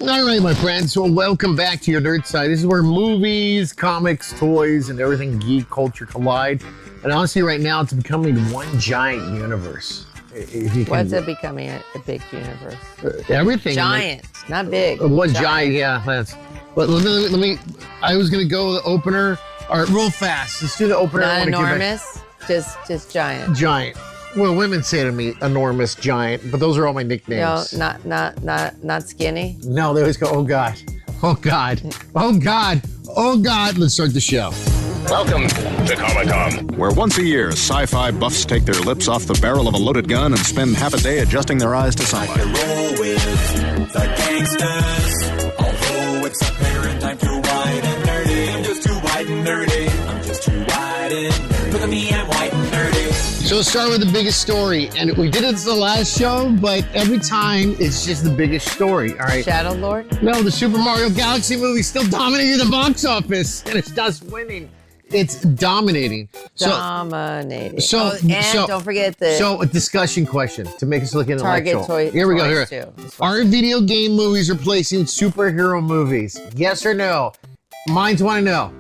All right, my friends. So welcome back to your nerd side. This is where movies, comics, toys, and everything geek culture collide. And honestly, right now, it's becoming one giant universe. What's it becoming a big universe? Everything. Giant, not big. One giant, yeah. That's. But let me. I was gonna go with the opener. All right, real fast. Let's do the opener. Not enormous, just giant. Giant. Well, women say to me, enormous, giant, but those are all my nicknames. No, not skinny. No, they always go, oh God, oh God, oh God, oh God. Let's start the show. Welcome to Comic-Con, where once a year, sci-fi buffs take their lips off the barrel of a loaded gun and spend half a day adjusting their eyes to sunlight. Roll with the gangsters. Although it's apparent I'm too white and nerdy. I'm just too white and nerdy. I'm just too white and nerdy. Look at me, I'm white and nerdy. So let's start with the biggest story. And we did it the last show, but every time it's just the biggest story, all right? Shadow Lord? No, the Super Mario Galaxy movie still dominating the box office, and it's just winning. It's dominating. Dominating. So don't forget the... So a discussion question to make us look intellectual. Target Here we go, here. Too. Are video game movies replacing superhero movies? Yes or no? Minds want to know.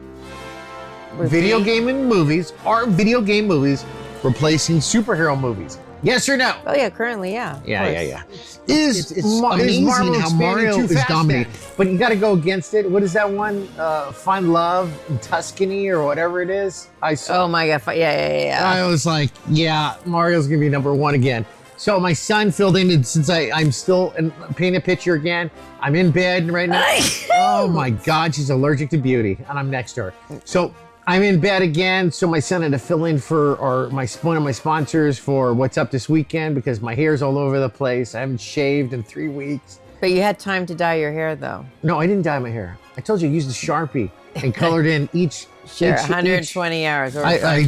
Video game movies, are video game movies replacing superhero movies? Yes or no? Oh yeah, currently, yeah. Yeah. It's amazing how Mario is dominating. But you got to go against it. What is that one? Find Love in Tuscany or whatever it is. I saw. Oh my God! Yeah. I was like, yeah, Mario's gonna be number one again. So my son filled in, and since I'm still painting a picture again, I'm in bed right now. Oh my God, she's allergic to beauty, and I'm next to her. So I'm in bed again, so my son had to fill in for one of my sponsors for what's up this weekend because my hair's all over the place. I haven't shaved in 3 weeks. But you had time to dye your hair, though. No, I didn't dye my hair. I told you I used a Sharpie and colored in each. Sure, 120 hours or I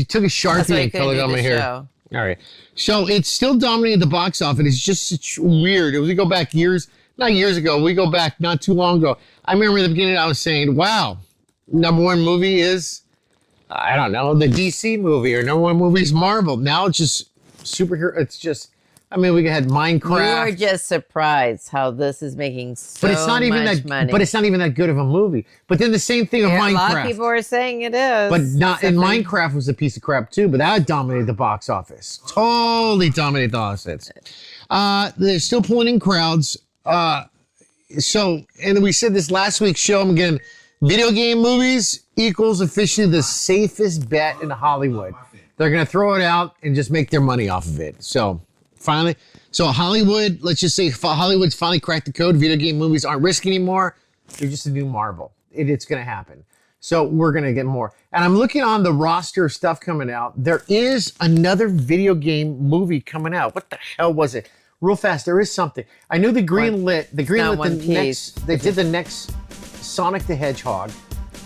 took a Sharpie and colored on my hair. Show. All right. So it's still dominating the box office. It's just weird. If we go back not years ago, we go back not too long ago. I remember at the beginning I was saying, wow, number one movie is, I don't know, the DC movie, or number one movie is Marvel. Now it's just superhero. It's just, I mean, we had Minecraft. You are just surprised how this is making so but it's not even much that, money. But it's not even that good of a movie. But then the same thing with Minecraft. A lot of people are saying it is. But not, and Minecraft was a piece of crap too, but that dominated the box office. Totally dominated the box office. They're still pulling in crowds. And we said this last week's show, again, video game movies equals officially the safest bet in Hollywood. They're going to throw it out and just make their money off of it. So finally, Hollywood, let's just say Hollywood's finally cracked the code. Video game movies aren't risky anymore. They're just a new Marvel. It's going to happen. So we're going to get more. And I'm looking on the roster of stuff coming out. There is another video game movie coming out. What the hell was it? Real fast, there is something. I knew they did the next Sonic the Hedgehog.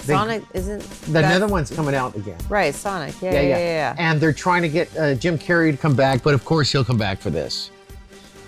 Sonic isn't... Another one's coming out again. Right, Sonic. Yeah. And they're trying to get Jim Carrey to come back, but of course he'll come back for this.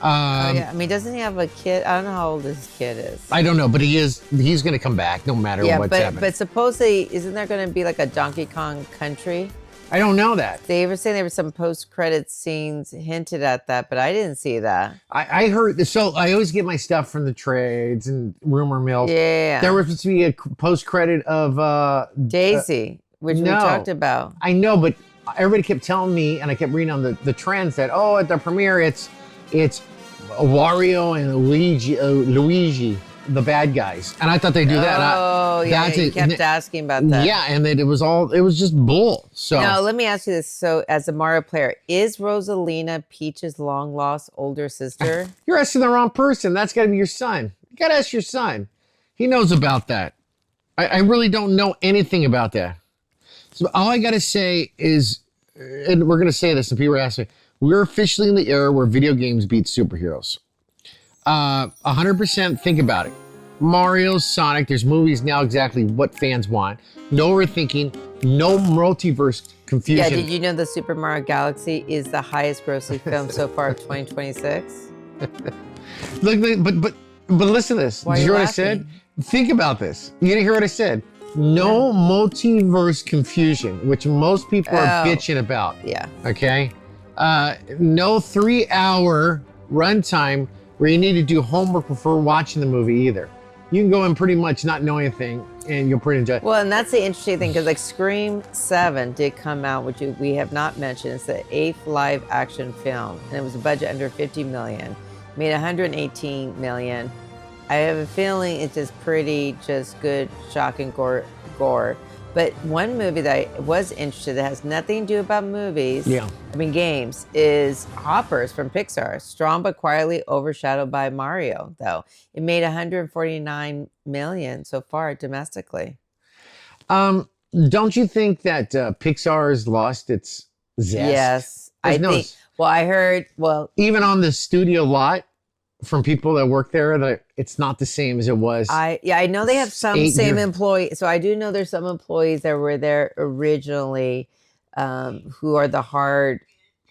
I mean, doesn't he have a kid? I don't know how old this kid is. I don't know, but he's going to come back no matter what's happening. But supposedly, isn't there going to be like a Donkey Kong Country? I don't know that. They were saying there were some post-credit scenes hinted at that, but I didn't see that. I heard, so I always get my stuff from the trades and rumor mill. Yeah. There was supposed to be a post-credit of... Daisy, which we talked about. I know, but everybody kept telling me, and I kept reading on the trends that, at the premiere, it's Wario and Luigi, the bad guys. And I thought they'd do that. Oh, yeah, you kept asking about that. Yeah, and it was just bull. So now, let me ask you this. So, as a Mario player, is Rosalina Peach's long-lost older sister? You're asking the wrong person. That's got to be your son. You got to ask your son. He knows about that. I really don't know anything about that. So all I got to say is, and we're going to say this, and people are asking, we're officially in the era where video games beat superheroes. 100% think about it. Mario, Sonic, there's movies now exactly what fans want. No overthinking, no multiverse confusion. Yeah, did you know the Super Mario Galaxy is the highest grossing film so far of 2026? Look, but listen to this. Why Did you are hear you what I laughing? said? Think about this. You didn't hear what I said. No multiverse confusion, which most people are bitching about. Yeah. Okay? No 3-hour runtime where you need to do homework before watching the movie either. You can go in pretty much not know anything, and you'll pretty enjoy it. Well, and that's the interesting thing, because like Scream 7 did come out, which we have not mentioned. It's the 8th live action film, and it was a budget under 50 million, made 118 million. I have a feeling it's just pretty good shock and gore. But one movie that I was interested that has nothing to do about movies, games, is Hoppers from Pixar. Strong but quietly overshadowed by Mario, though. It made 149 million so far domestically. Don't you think that Pixar's lost its zest? Yes. I heard, even on the studio lot, from people that work there, that it's not the same as it was. I know they have some employees. So I do know there's some employees that were there originally, who are the hard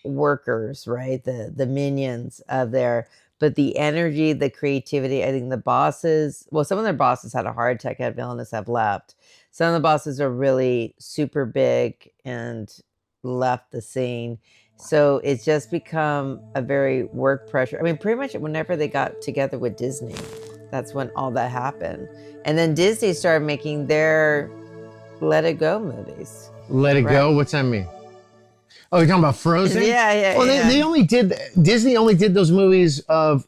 workers, right? The minions of there. But the energy, the creativity, I think the bosses, some of their bosses had a heart attack, had illness, have left. Some of the bosses are really super big and left the scene. So it's just become a very work pressure. I mean, pretty much whenever they got together with Disney, that's when all that happened. And then Disney started making their Let It Go movies. Let It Go? What's that mean? Oh, you're talking about Frozen? Yeah. Well, Disney only did those movies of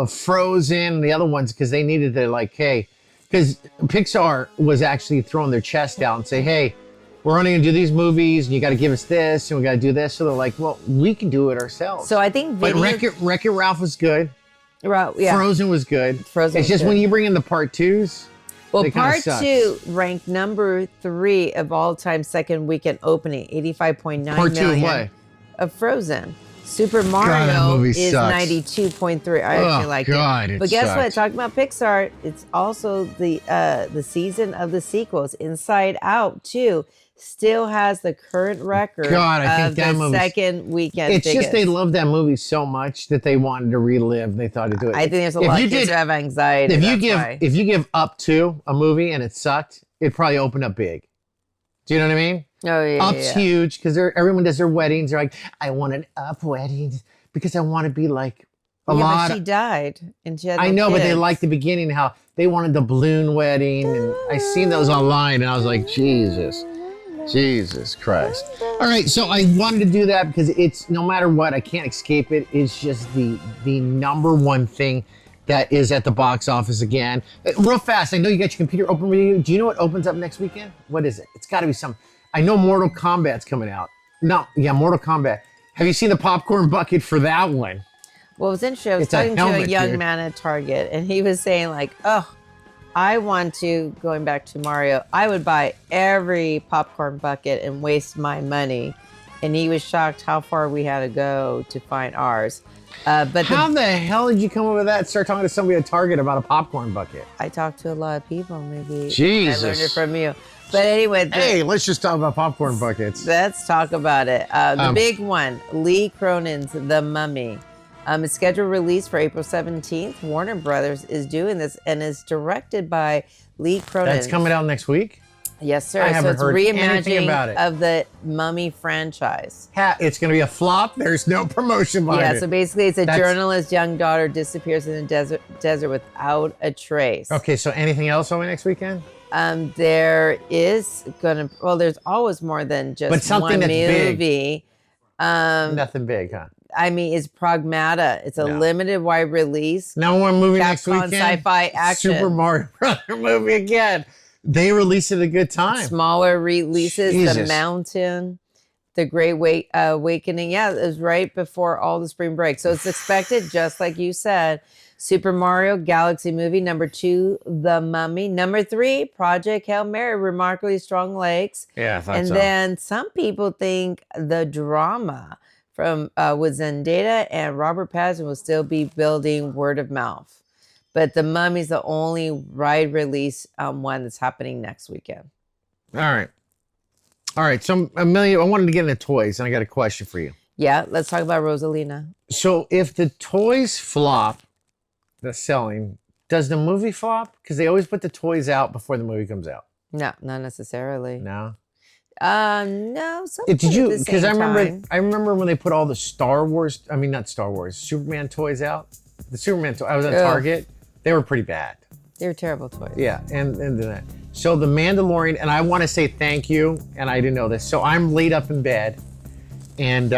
Frozen and the other ones because they needed to because Pixar was actually throwing their chest out and say, hey, we're only going to do these movies, and you got to give us this, and we got to do this. So they're like, well, we can do it ourselves. So I think Wreck-It Ralph was good. Yeah. Frozen was good. It's just when you bring in the part twos. Well, part 2 ranked number 3 of all time second weekend opening, 85.9 million. Part 2 of what? Of Frozen. Super Mario is sucks. 92.3. I actually like it. But guess what? Talking about Pixar, it's also the season of the sequels. Inside Out 2 still has the current record of the second weekend. It's just they love that movie so much that they wanted to relive. They thought to do it. I think there's a lot of kids who have anxiety. If you give Up 2 a movie and it sucked, it probably opened up big. Do you know what I mean? Oh yeah. Up's huge because everyone does their weddings. They're like, I want an Up wedding because I want to be like a lot. But she died and she had no I know, kids. but they liked the beginning how they wanted the balloon wedding, and I seen those online, and I was like, Jesus Christ. All right, so I wanted to do that because it's no matter what, I can't escape it. It's just the number one thing that is at the box office again. Real fast, I know you got your computer open with you. Do you know what opens up next weekend? What is it? It's got to be some. I know Mortal Kombat's coming out. Mortal Kombat. Have you seen the popcorn bucket for that one? Well, it was interesting. I was talking to a young man at Target, and he was saying like, I want to, going back to Mario, I would buy every popcorn bucket and waste my money. And he was shocked how far we had to go to find ours. But how the hell did you come up with that? Start talking to somebody at Target about a popcorn bucket. I talked to a lot of people, maybe. Jesus. I learned it from you. But anyway. Hey, let's just talk about popcorn buckets. Let's talk about it. The big one, Lee Cronin's The Mummy. It's scheduled release for April 17th. Warner Brothers is doing this and is directed by Lee Cronin. That's coming out next week? Yes, sir. I haven't heard anything about it. Of the Mummy franchise. It's going to be a flop. There's no promotion behind it. Yeah, so basically it's journalist's young daughter disappears in the desert without a trace. Okay, so anything else over next weekend? There is there's always more than just one movie. Big. Nothing big, huh? I mean, it's Pragmata. It's a limited wide release. Now one movie next Capcom weekend. Sci-fi action. Super Mario Brothers movie again. They release it at a good time. Smaller releases. Jesus. The Mountain, The Great Awakening. Yeah, it was right before all the spring break. So it's expected, just like you said. Super Mario Galaxy Movie. Number 2, The Mummy. Number 3, Project Hail Mary. Remarkably Strong Legs. Yeah, I thought so. And then some people think the drama from with Zendaya and Robert Pattinson will still be building word of mouth. But The Mummy's the only wide release one that's happening next weekend. All right. So I wanted to get into toys, and I got a question for you. Yeah, let's talk about Rosalina. So if the toys flop, the selling, does the movie flop? Because they always put the toys out before the movie comes out. No, not necessarily. No. No. Did you? Because I remember when they put all the not Star Wars, Superman toys out. The Superman toy. I was at Target. They were pretty bad. They were terrible toys. Yeah, and then so the Mandalorian, and I want to say thank you, and I didn't know this. So I'm laid up in bed, and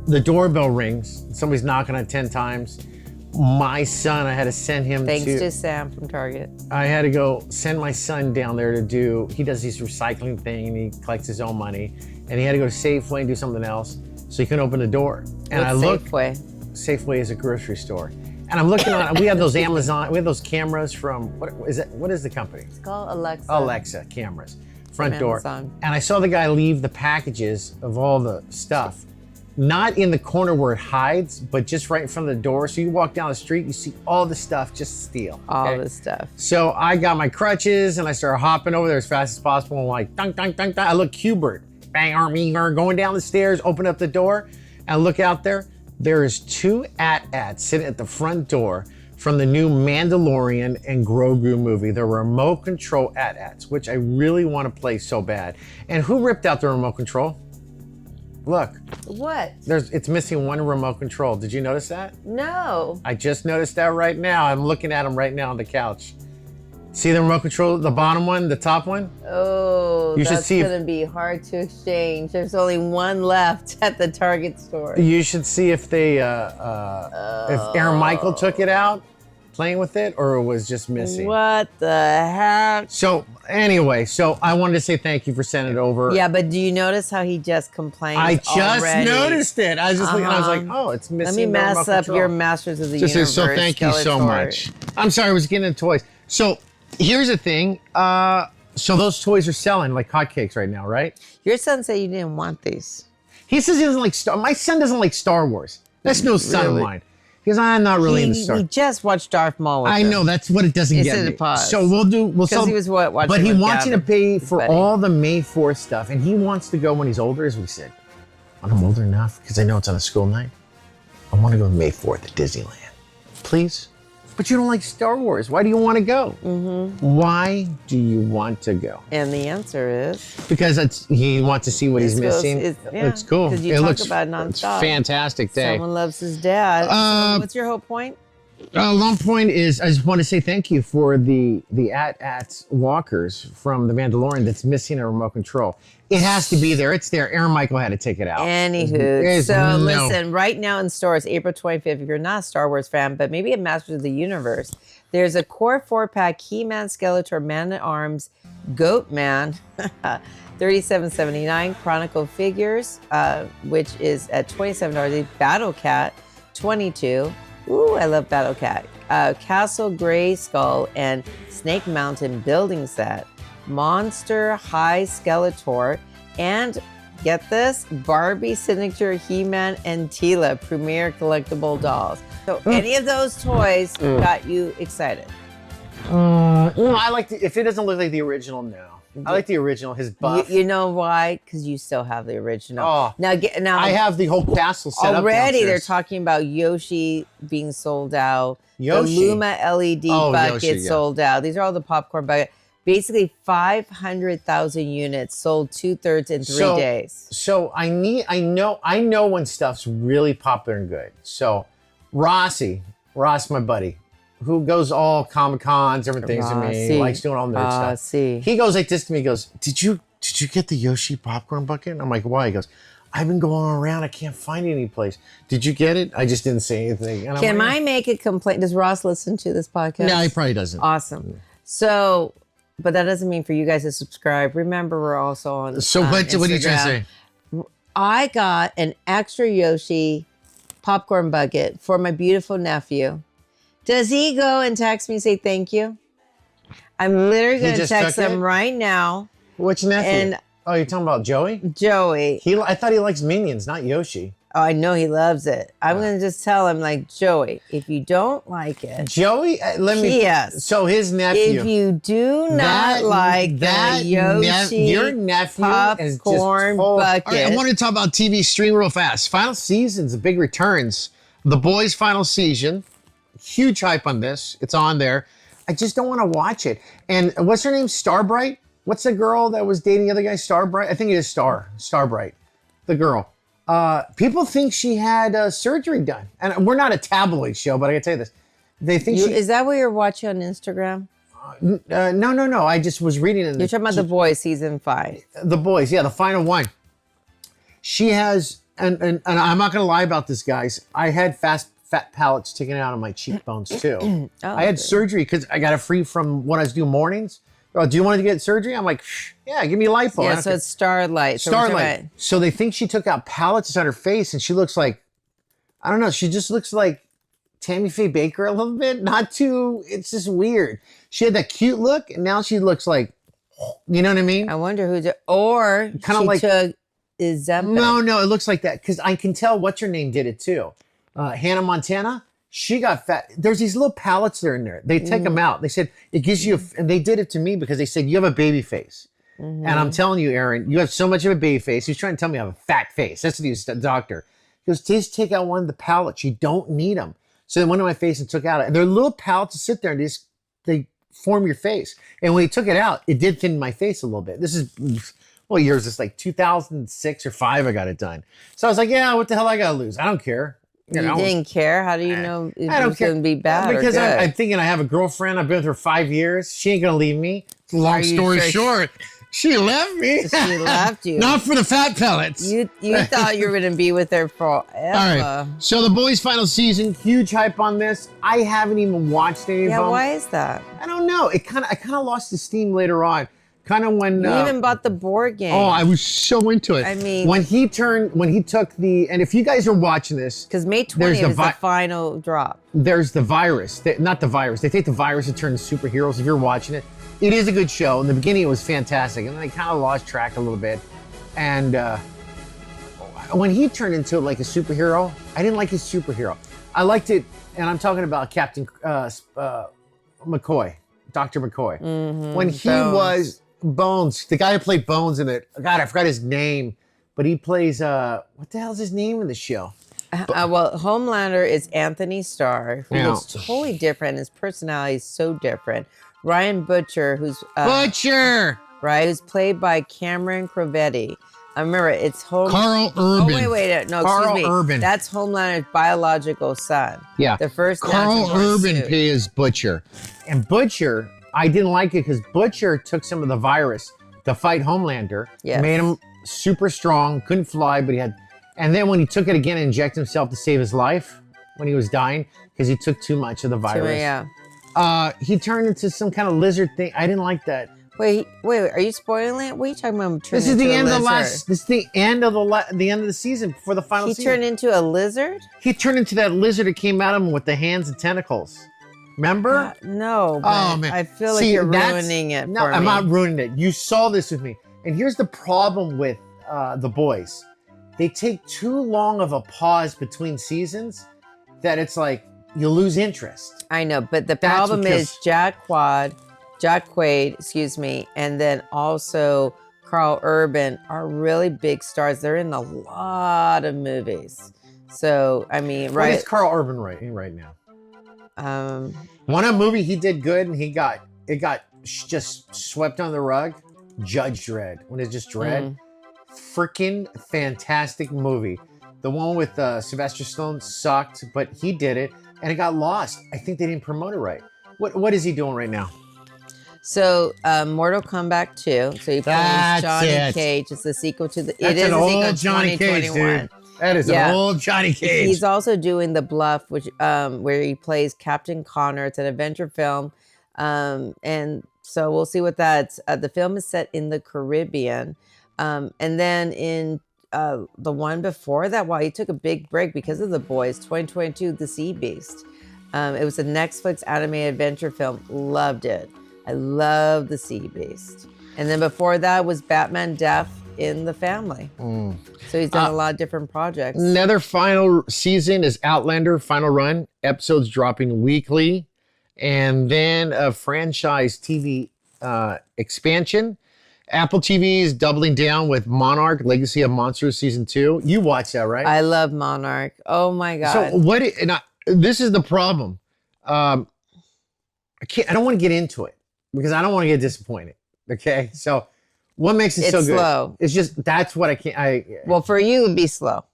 the doorbell rings. Somebody's knocking on 10 times. My son, I had to send him Thanks to Sam from Target. I had to go send my son down there to do, he does this recycling thing and he collects his own money. And he had to go to Safeway and do something else. So he couldn't open the door. And What's Safeway? Safeway is a grocery store. And I'm looking on, we have those Amazon, we have those cameras from, what is the company? It's called Alexa. Alexa cameras, front door. Amazon. And I saw the guy leave the packages of all the stuff, not in the corner where it hides, but just right in front of the door. So you walk down the street, you see all the stuff just steal. All the stuff. So I got my crutches and I started hopping over there as fast as possible. And like, dunk, dunk, dunk, dunk. I look Hubert, bang, army, going down the stairs, open up the door, and look out there. There is 2 AT-ATs sitting at the front door from the new Mandalorian and Grogu movie. The remote control AT-ATs, which I really want to play so bad. And who ripped out the remote control? Look. What? It's missing one remote control. Did you notice that? No. I just noticed that right now. I'm looking at them right now on the couch. See the remote control, the bottom one, the top one? Oh, you should that's see going to be hard to exchange. There's only one left at the Target store. You should see if they, if Aaron Michael took it out, playing with it, or it was just missing. What the heck? So anyway, so I wanted to say thank you for sending it over. Yeah, but do you notice how he just complained? I just already? noticed it. I was just looking, I was like, oh, it's missing. Let me the mess remote up control. your Masters of the Just Universe. so thank you so Skeletor. much. I'm sorry, I was getting into toys. So here's the thing. So those toys are selling like hotcakes right now, right? Your son said you didn't want these. He says he doesn't like my son doesn't like Star Wars. That's no son of Really? mine. Because I'm not really into Star We Wars. just watched Darth Maul with I him. know, that's what it doesn't It's get in me. the pause. So we'll sell. he was watching but he with wants you to Gavin, pay his for buddy. all the May 4th stuff, and he wants to go when he's older, as we said. When I'm older enough, because I know it's on a school night, I want to go May 4th at Disneyland. Please? But you don't like Star Wars. Why do you want to go? Mm-hmm. Why do you want to go? And the answer is... Because he wants to see what he's missing. It's cool. Because you it talk looks about it nonstop. It's a fantastic day. Someone loves his dad. So what's your whole point? Long point is, I just want to say thank you for the AT-ATs walkers from The Mandalorian that's missing a remote control. It has to be there. It's there. Aaron Michael had to take it out. Anywho, so listen, right now in stores, April 25th, if you're not a Star Wars fan, but maybe a Masters of the Universe, there's a core 4-pack He-Man, Skeletor, Man-at-Arms, Goat Man, $37.79, Chronicle figures, which is at $27, Battle Cat, $22. Ooh, I love Battle Cat. Castle Gray Skull and Snake Mountain building set, Monster High Skeletor, and get this, Barbie signature He-Man and Tila premier collectible dolls. So any of those toys got you excited? I like if it doesn't look like the original, no. I like the original. His buff. You know why? Because you still have the original. Oh, now I have the whole castle set up already. They're downstairs. talking about Yoshi being sold out. Yoshi? The Luma LED bucket Yoshi, yeah. sold out. These are all the popcorn bucket. Basically, 500,000 units sold 2/3 in 3 days. So I know when stuff's really popular and good. So Ross, my buddy, who goes all Comic-Cons, different things to me, likes doing all nerd stuff. He goes like this to me, he goes, Did you get the Yoshi popcorn bucket? And I'm like, why? He goes, I've been going around, I can't find it any place. Did you get it? I just didn't say anything. And Can I make a complaint? Does Ross listen to this podcast? No, he probably doesn't. Awesome. So, but that doesn't mean for you guys to subscribe. Remember, we're also on So what are you trying to Instagram. say? I got an extra Yoshi popcorn bucket for my beautiful nephew. Does he go and text me and say thank you? I'm literally going to just text took him it? right now. Which nephew? And oh, you're talking about Joey? Joey. I thought he likes Minions, not Yoshi. Oh, I know he loves it. I'm going to just tell him, like, Joey, if you don't like it, Joey, P.S. So his nephew. if you do not like that Yoshi your nephew is just popcorn full. bucket. All right, I want to talk about TV stream real fast. Final seasons, the big returns. The Boys' final season. Huge hype on this. It's on there. I just don't want to watch it. And what's her name? Starbright? What's the girl that was dating the other guy? Starbright? I think it is Starbright. The girl. People think she had surgery done. And we're not a tabloid show, but I gotta tell you this. They think Is that what you're watching on Instagram? No. I just was reading it. You're talking about The Boys season 5. The Boys, yeah, the final one. She has, and I'm not gonna lie about this, guys. I had fat pellets taken out of my cheekbones too. I had surgery because I got it free from what I was doing mornings. Oh, do you want to get surgery? I'm like, yeah, give me lipo. Yeah, so it's Starlight. Starlight. So they think she took out pellets on her face, and she looks like, I don't know, she just looks like Tammy Faye Baker a little bit. Not too, it's just weird. She had that cute look, and now she looks like, you know what I mean? I wonder who did, or kind of like took Ozempic. No, it looks like that because I can tell what's her name did it too. Hannah Montana. She got fat. There's these little pellets that are in there. They take them out. They said it gives you, and they did it to me because they said you have a baby face. And I'm telling you, Aaron, you have so much of a baby face. He's trying to tell me I have a fat face. That's what he was, the doctor. He goes, just take out one of the pellets. You don't need them. So they went to my face and took out. And they're little pellets to sit there and they form your face. And when he took it out, it did thin my face a little bit. This is, what year is this? Like 2006 or 5 I got it done. So I was like, yeah, what the hell I got to lose? I don't care. You didn't care? How do you know it was going to be bad because or good? I'm thinking I have a girlfriend. I've been with her 5 years. She ain't going to leave me. Long story short, she left me. She left you. Not for the fat pellets. You thought you were going to be with her forever. All right. So The Boys final season, huge hype on this. I haven't even watched any of them. Yeah, why is that? I don't know. I kind of lost the steam later on. Kind of when you even bought the board game. Oh, I was so into it. I mean, when he took the, and if you guys are watching this, because May 20th is the final drop. There's the virus, not the virus. They take the virus and turn into superheroes. If you're watching it, it is a good show. In the beginning, it was fantastic, and then I kind of lost track a little bit. And when he turned into like a superhero, I didn't like his superhero. I liked it, and I'm talking about Captain McCoy, Dr. McCoy. When he was Bones, the guy who played Bones in it. God, I forgot his name, but he plays what the hell's his name in the show? Well, Homelander is Anthony Starr, who looks totally different. His personality is so different. Ryan Butcher, who's who's played by Cameron Crovetti. I remember it's Carl Urban. Oh wait, no, Carl excuse me. Urban. That's Homelander's biological son. Yeah, the first Carl Urban plays Butcher, and Butcher. I didn't like it because Butcher took some of the virus to fight Homelander. Yes. Made him super strong, couldn't fly, but he had. And then when he took it again and injected himself to save his life when he was dying because he took too much of the virus. He turned into some kind of lizard thing. I didn't like that. Wait, are you spoiling it? What are you talking about? This is the end of This is the end of the end of the season before the final season. He turned into a lizard? He turned into that lizard that came out of him with the hands and tentacles. Remember? No. Oh man, I feel like you're ruining it. No, I'm not ruining it. You saw this with me, and here's the problem with The Boys. They take too long of a pause between seasons that it's like you lose interest. I know, but the problem is Jack Quaid, excuse me, and then also Carl Urban are really big stars. They're in a lot of movies. So I mean, right? What is Carl Urban right now? One movie he did good, and it got just swept on the rug. Judge Dredd, when it's just Dredd, freaking fantastic movie. The one with Sylvester Stallone sucked, but he did it, and it got lost. I think they didn't promote it right. What is he doing right now? So Mortal Kombat 2. So he plays Johnny Cage. It's the sequel to the. That's it is an a sequel old to Johnny Cage, dude. That is an old Johnny Cage. He's also doing The Bluff, which where he plays Captain Connor. It's an adventure film, and so we'll see what that's. The film is set in the Caribbean, and then in the one before that, he took a big break because of The Boys. 2022, The Sea Beast. It was a Netflix animated adventure film. Loved it. I love The Sea Beast. And then before that was Batman Death in the Family. So he's done a lot of different projects. Another final season is Outlander, final run. Episodes dropping weekly. And then a franchise TV expansion. Apple TV is doubling down with Monarch, Legacy of Monsters Season 2. You watch that, right? I love Monarch. Oh my God. So this is the problem. I don't want to get into it because I don't want to get disappointed. Okay? So what makes it so good? Slow. It's just, that's what I can't. Well, for you, it'd be slow.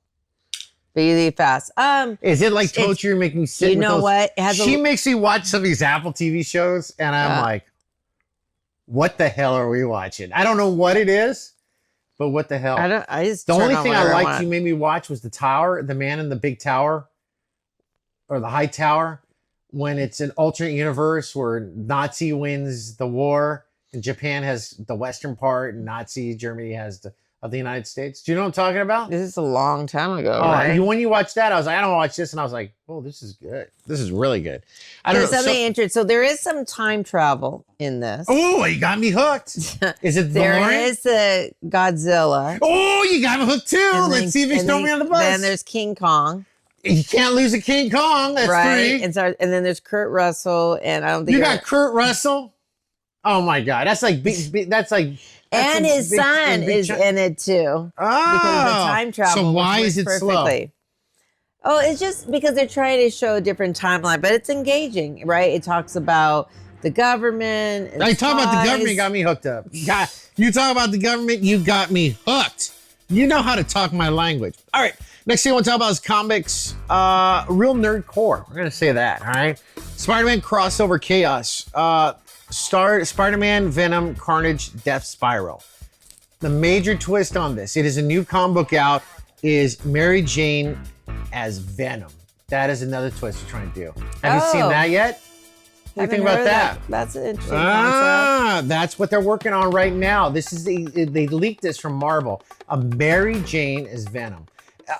But you leave fast. Is it like torture? Make me sit? You with know those? what? It has She makes me watch some of these Apple TV shows, and I'm like, "What the hell are we watching?" I don't know what it is, but what the hell? I just the turn only on thing I whatever liked want. you made me watch was the tower, the man in the big tower, or the high tower, when it's an alternate universe where Nazi wins the war and Japan has the western part and Nazi Germany has of the United States. Do you know what I'm talking about? This is a long time ago, right? When you watch that, I was like, I don't want to watch this, and I was like, oh, this is good. This is really good. I don't There's know. something interesting. So there is some time travel in this. Oh, you got me hooked. Is it There DeLorean? is the Godzilla. Oh, you got me hooked too. And Let's see if he's throwing me on the bus. Then there's King Kong, You can't lose a King Kong. That's right? 3. And then there's Kurt Russell, and I don't think You got Kurt Russell. Oh my God, that's like that's like. That's and a his big- son big is chunk- in it too. Oh, Because of the time travel. So why which is it works slow? perfectly. Oh, it's just because they're trying to show a different timeline, but it's engaging, right? It talks about the government. And I talk about the spies. government, got me hooked up. You talk about the government, you got me hooked. You know how to talk my language. All right, next thing I want to talk about is comics. Real nerd core. We're gonna say that. All right. Spider-Man crossover chaos. Spider-Man, Venom, Carnage, Death Spiral. The major twist on this, it is a new comic book out, is Mary Jane as Venom. That is another twist you're trying to do. Have you seen that yet? What do you think about that? That's an interesting concept. That's what they're working on right now. This is they leaked this from Marvel. A Mary Jane as Venom.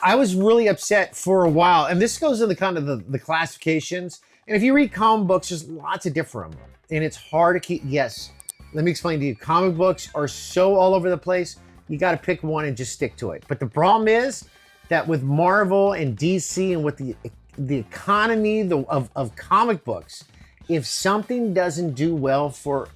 I was really upset for a while, and this goes in the kind of the classifications. And if you read comic books, there's lots of different, and it's hard to keep. Yes, let me explain to you. Comic books are so all over the place. You got to pick one and just stick to it. But the problem is that with Marvel and DC and with the economy of comic books, if something doesn't do well for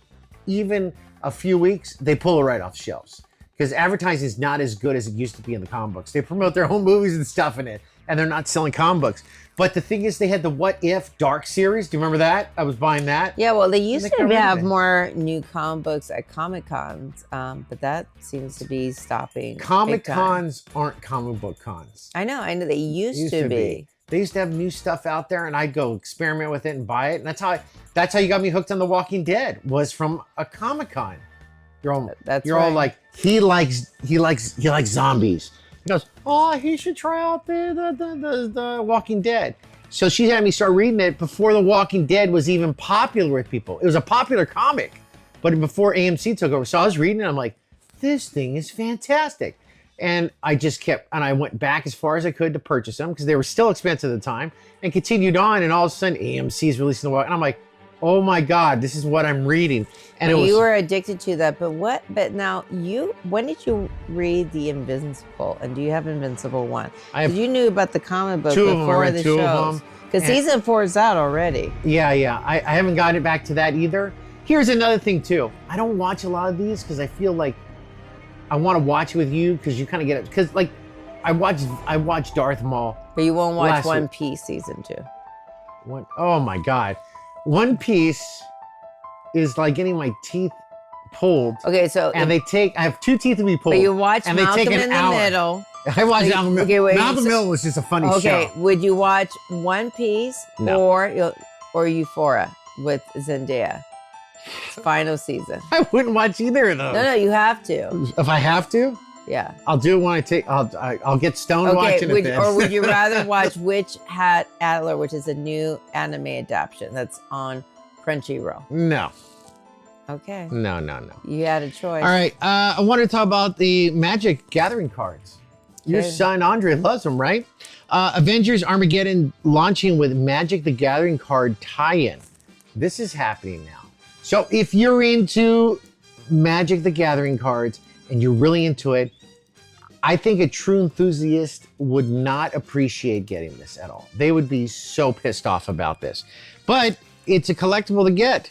even a few weeks, they pull it right off shelves. Because advertising is not as good as it used to be in the comic books. They promote their own movies and stuff in it, and they're not selling comic books. But the thing is, they had the What If Dark series. Do you remember that? I was buying that. Yeah, well, they used got rid to of have it. more new comic books at Comic Cons, but that seems to be stopping. Comic big time. cons aren't comic book cons. I know they used to be. They used to have new stuff out there, and I'd go experiment with it and buy it. And that's how you got me hooked on The Walking Dead, was from a Comic Con. You're all right. like, he likes zombies. He goes, oh, he should try out the Walking Dead. So she had me start reading it before The Walking Dead was even popular with people. It was a popular comic, but before AMC took over. So I was reading it, I'm like, this thing is fantastic. And I just kept, and I went back as far as I could to purchase them because they were still expensive at the time, and continued on, and all of a sudden AMC is releasing the Walking, and I'm like, oh my God, this is what I'm reading. And it was, You were addicted to that, but now when did you read The Invincible, and do you have Invincible 1? Because you knew about the comic book 2 of them. I before read the 2 shows. of them. Because season 4 is out already. Yeah. I haven't gotten back to that either. Here's another thing too. I don't watch a lot of these because I feel like I want to watch it with you because you kind of get it. Because like I watched Darth Maul. But you won't watch Last One week. Piece season 2. Oh my God. One Piece is like getting my teeth pulled. Okay, so And I have 2 teeth to be pulled. but you watch and they Malcolm take an in the hour. Middle. I watched Okay, Malcolm Mill. okay, wait, Malcolm so- Mill was just a funny Okay, show. would you watch One Piece No. or Euphoria with Zendaya? Final season. I wouldn't watch either of those. No, you have to. If I have to, Yeah. I'll do it when I'll get stoned Okay, watching it then. or would you rather watch Witch Hat Adler, which is a new anime adaptation that's on Crunchyroll? No. Okay. No. You had a choice. All right. I want to talk about the Magic Gathering cards. Your Okay. son, Andre, loves them, right? Avengers Armageddon launching with Magic the Gathering card tie-in. This is happening now. So if you're into Magic the Gathering cards and you're really into it, I think a true enthusiast would not appreciate getting this at all. They would be so pissed off about this. But it's a collectible to get.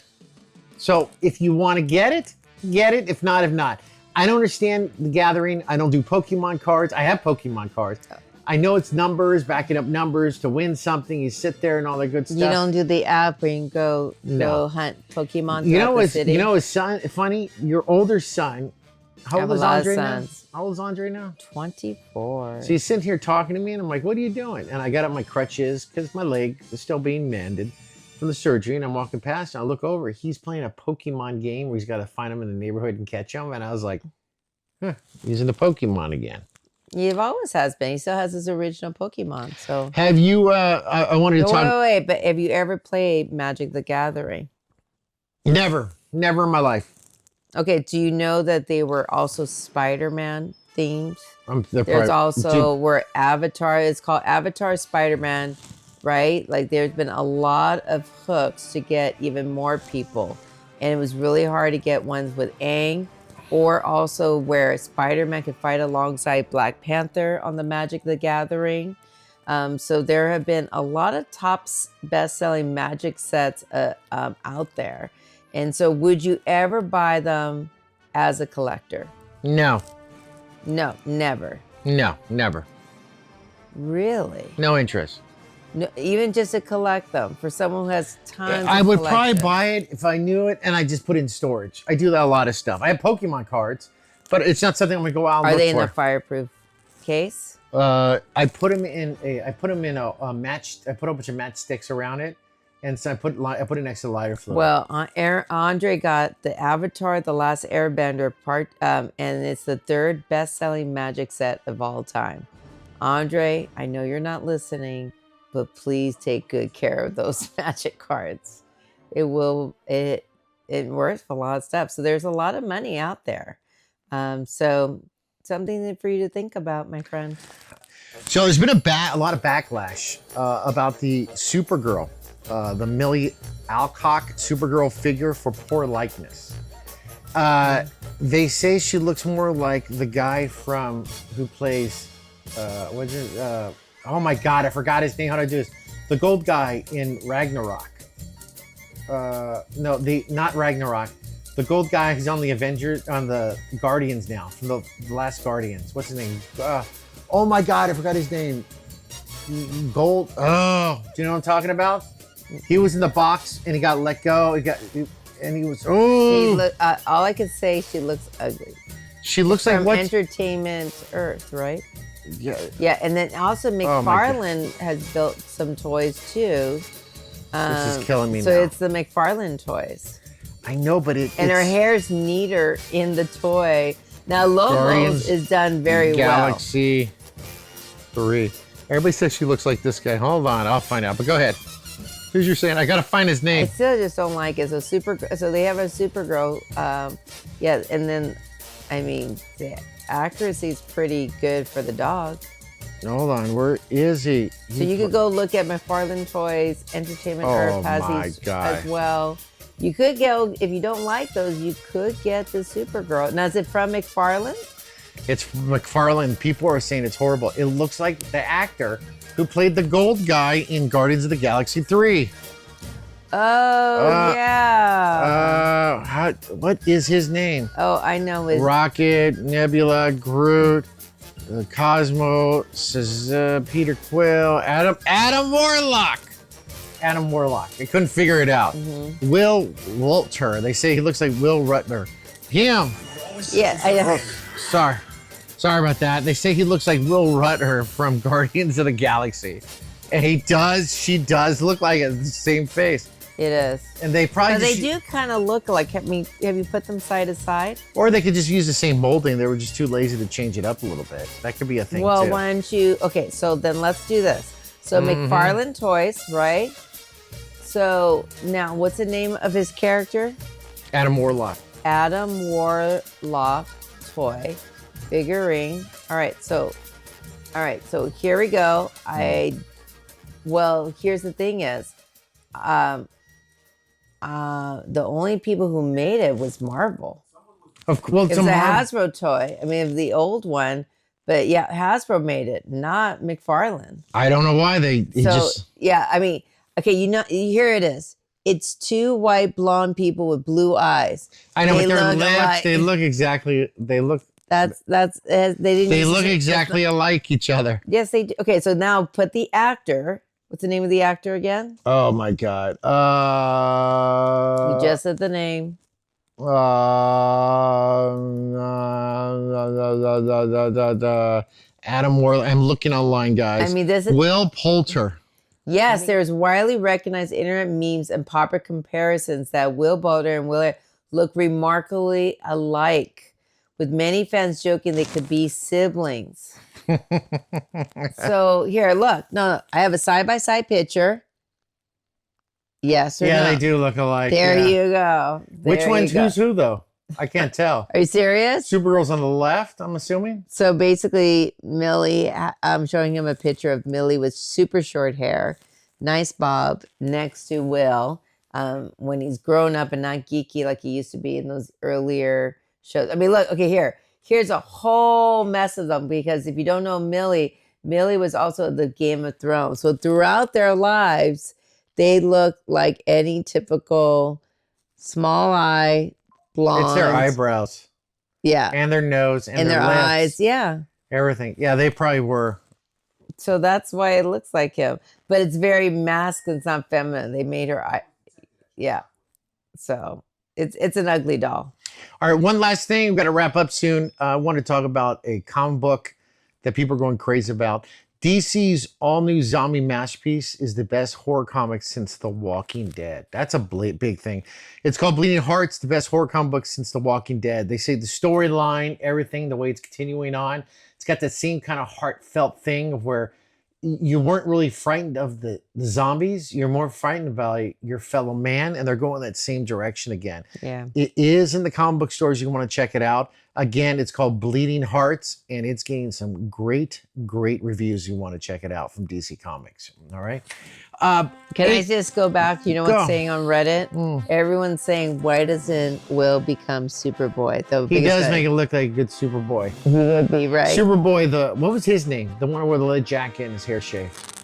So if you want to get it, get it. If not, if not. I don't understand the Gathering. I don't do Pokemon cards. I have Pokemon cards. I know it's numbers, backing up numbers to win something. You sit there and all that good stuff. You don't do the app where you can go No. hunt Pokemon You throughout know the what's city? son funny? Your older son How I old have a is lot of Andre now? sons. How old is Andre now? 24. So he's sitting here talking to me, and I'm like, what are you doing? And I got up my crutches because my leg is still being mended from the surgery, and I'm walking past, and I look over. He's playing a Pokemon game where he's got to find him in the neighborhood and catch him. And I was like, he's into Pokemon again. You've always has been. He still has his original Pokemon. So Have you, I wanted to talk. wait. But have you ever played Magic the Gathering? Never in my life. Okay, do you know that they were also Spider-Man themed? There's also where Avatar, it's called Avatar Spider-Man, right? Like there's been a lot of hooks to get even more people. And it was really hard to get ones with Aang, or also where Spider-Man could fight alongside Black Panther on the Magic the Gathering. So there have been a lot of top best-selling Magic sets out there. And so would you ever buy them as a collector? No, never. no, never. Really? No interest. No, even just to collect them for someone who has tons. I of would probably collection. buy it if I knew it, and I just put it in storage. I do that a lot of stuff. I have Pokemon cards, but it's not something I'm gonna go out and Are look they in for. a fireproof case? I put them in a match. I put a bunch of matchsticks around it, and so I put it next to the lighter fluid. Well, Andre got the Avatar: The Last Airbender part, and it's the third best-selling Magic set of all time. Andre, I know you're not listening, but please take good care of those Magic cards. It works for a lot of stuff. So there's a lot of money out there. So something for you to think about, my friend. So there's been a lot of backlash about the Supergirl, the Millie Alcock Supergirl figure for poor likeness. They say she looks more like the guy who plays, oh my God, I forgot his name. How do I do this? The gold guy in Ragnarok. Not Ragnarok. The gold guy who's on the Avengers, on the Guardians now, from the last Guardians. What's his name? Oh my God, I forgot his name. Gold. Oh, do you know what I'm talking about? He was in the box and he got let go. And he was. Oh. All I can say, she looks ugly. She looks like From what? Entertainment Earth, right? Yeah. Yeah, and then also McFarlane has built some toys too. This is killing me so now. So it's the McFarlane toys. I know, but and her hair's neater in the toy. Now Logos is done very Galaxy 3. Everybody says she looks like this guy. Hold on, I'll find out. But go ahead. Who's you saying? I gotta find his name. I still just don't like it. So they have a Supergirl. And then, I mean, the accuracy is pretty good for the dog. Hold on, where is he? So you could go look at McFarlane Toys. Entertainment Earth has these as well. You could go, if you don't like those, you could get the Supergirl. Now, is it from McFarlane? It's from McFarlane. People are saying it's horrible. It looks like the actor who played the gold guy in Guardians of the Galaxy 3. Oh, yeah. What is his name? Oh, I know. Rocket, Nebula, Groot, Cosmo, Peter Quill, Adam Warlock. Adam Warlock. I couldn't figure it out. Mm-hmm. Will Walter. They say he looks like Will Rutner. Him. Yeah, I know. Sorry about that. They say he looks like Will Rutner from Guardians of the Galaxy. And she does look like it. The same face. It is. And they probably they do kind of look like, have you put them side to side? Or they could just use the same molding. They were just too lazy to change it up a little bit. That could be a thing too. Well, why don't you, okay, so then let's do this. So McFarlane Toys, right? So now what's the name of his character? Adam Warlock. Adam Warlock toy figurine. All right, so here we go. Here's the thing is, the only people who made it was Marvel. Of course, it's a Hasbro toy. I mean, the old one, but yeah, Hasbro made it, not McFarlane. I don't know why yeah, I mean, okay, here it is. It's two white blonde people with blue eyes. I know, but their lips, they look exactly. They look. They didn't. They look exactly alike each other. Yes, they do. Okay, so now put the actor. What's the name of the actor again? Oh my God. You just said the name. Adam Warlock. I'm looking online, guys. I mean, this is Will Poulter. yes. There's widely recognized internet memes and popular comparisons that Will Poulter and Will look remarkably alike, with many fans joking they could be siblings. So here, look. No, I have a side-by-side picture. Yes or no? Yeah, they do look alike. There yeah. you go. Which There one's you go. who's who, though? I can't tell. Are you serious? Supergirl's on the left, I'm assuming. So basically, Millie, I'm showing him a picture of Millie with super short hair, nice bob, next to Will when he's grown up and not geeky like he used to be in those earlier shows. I mean, look, okay, here's a whole mess of them because if you don't know Millie was also the Game of Thrones. So throughout their lives, they look like any typical small eye, blonde. It's their eyebrows. Yeah. And their nose and their lips, eyes. Yeah. Everything. Yeah, they probably were. So that's why it looks like him. But it's very masculine. It's not feminine. They made her eye. Yeah. So it's an ugly doll. All right, one last thing. We've got to wrap up soon. I want to talk about a comic book that people are going crazy about. DC's all-new zombie masterpiece is the best horror comic since The Walking Dead. That's a big thing. It's called Bleeding Hearts, the best horror comic book since The Walking Dead. They say the storyline, everything, the way it's continuing on, it's got that same kind of heartfelt thing of where you weren't really frightened of the zombies. You're more frightened by your fellow man, and they're going that same direction again. Yeah. It is in the comic book stores. You want to check it out. Again, it's called Bleeding Hearts, and it's getting some great reviews. You want to check it out from DC Comics. All right. Can I just go back? You know what's Go. saying on Reddit? Everyone's saying, why doesn't Will become Superboy? He does make it look like a good Superboy. He would be, right? Superboy, what was his name? The one with the lead jacket and his hair shaved.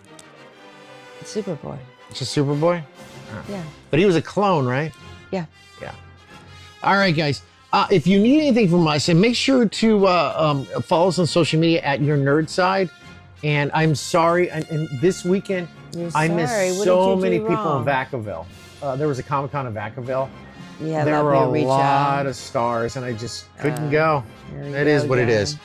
Superboy. It's a Superboy? Yeah. But he was a clone, right? Yeah. Yeah. All right, guys. If you need anything from us, and make sure to follow us on social media at Your Nerd Side. And I'm sorry, and this weekend, I missed so many people in Vacaville. There was a Comic-Con in Vacaville. Yeah, there were a reach lot out. of stars, and I just couldn't go. There It you is go what it again. is.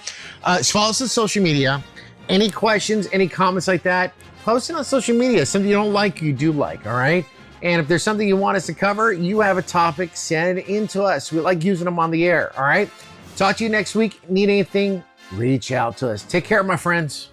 Follow us on social media. Any questions, any comments like that, post it on social media. Something you don't like, you do like, all right? And if there's something you want us to cover, you have a topic, send it in to us. We like using them on the air, all right? Talk to you next week. Need anything, reach out to us. Take care, my friends.